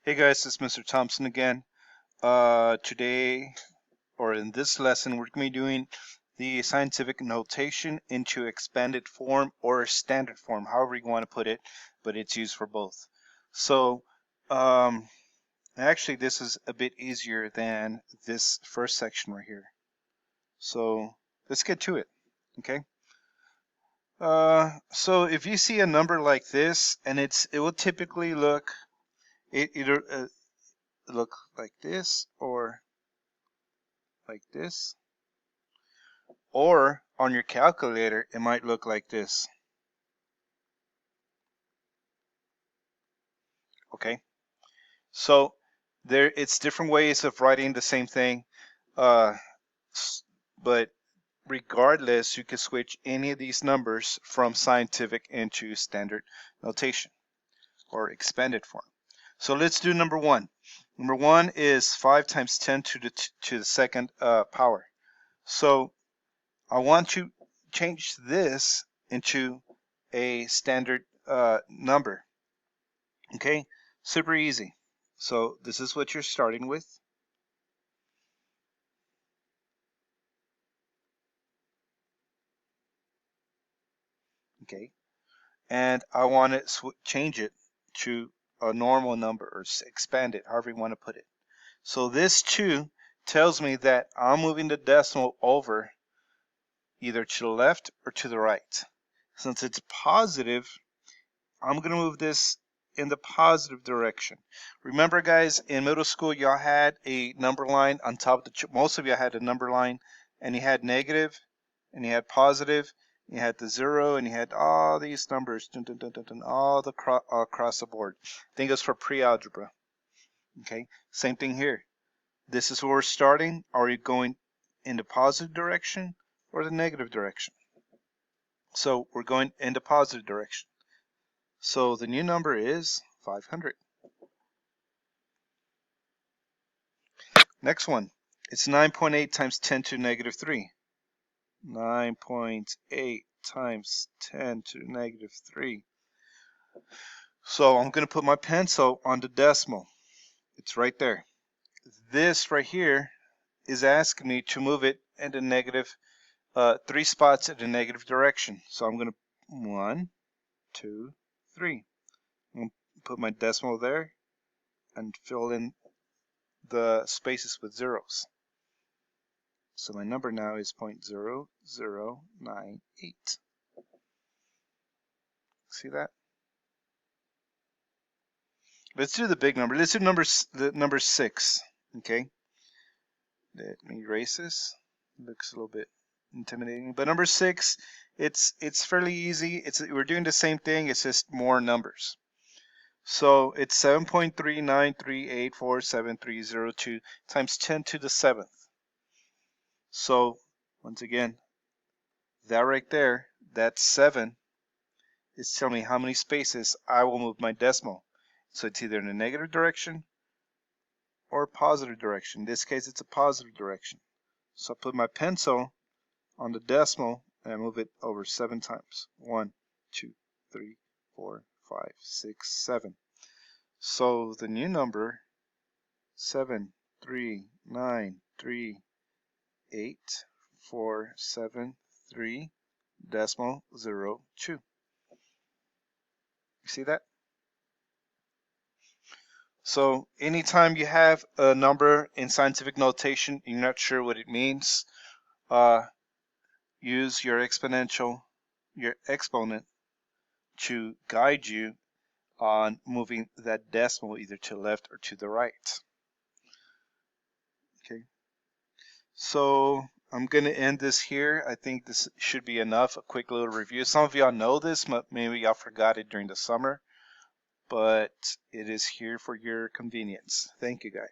Hey guys, it's Mr. Thompson again. Today, or in this lesson, we're going to be doing the scientific notation into expanded form or standard form, however you want to put it, but it's used for both. So, actually, this is a bit easier than this first section right here. So, let's get to it, okay? So if you see a number like this, and it will typically look either look like this or like this, or on your calculator it might look like this. Okay, so it's different ways of writing the same thing, uh, but regardless, you can switch any of these numbers from scientific into standard notation or expanded form. So let's do number one. Number one is 5 times 10 to the second power. So I want to change this into a standard number. Okay, super easy. So this is what you're starting with. Okay, and I want to change it to a normal number or expand it, however you want to put it. So this 2 tells me that I'm moving the decimal over either to the left or to the right. Since it's positive, I'm going to move this in the positive direction. Remember, guys, in middle school, y'all had a number line on top of the, most of you had a number line, and you had negative, and you had positive, you had the 0, and you had all these numbers, dun, dun, dun, dun, dun, all across the board. I think it's for pre-algebra. Okay, same thing here. This is where we're starting. Are you going in the positive direction or the negative direction? So we're going in the positive direction. So the new number is 500. Next one, it's 9.8 times 10 to the negative 3. 9.8 times 10 to the negative 3. So I'm going to put my pencil on the decimal. It's right there. This right here is asking me to move it in the negative, 3 spots in the negative direction. So I'm going to 1, 2, 3. I'm going to put my decimal there and fill in the spaces with zeros. So my number now is 0.0098. See that? Let's do the big number. Let's do the number 6. Okay. Let me erase this. Looks a little bit intimidating. But number 6, it's fairly easy. We're doing the same thing. It's just more numbers. So it's 7.39384732 times 10 to the 7th. So once again, that right there, that's 7. It's telling me how many spaces I will move my decimal. So it's either in a negative direction or a positive direction. In this case, it's a positive direction. So I put my pencil on the decimal and I move it over 7 times. 1, 2, 3, 4, 5, 6, 7. So the new number, 7393847 decimal 02. You see that? So anytime you have a number in scientific notation, you're not sure what it means, use your exponent to guide you on moving that decimal either to the left or to the right. Okay. So I'm going to end this here. I think this should be enough, a quick little review. Some of y'all know this, but maybe y'all forgot it during the summer, but it is here for your convenience. Thank you, guys.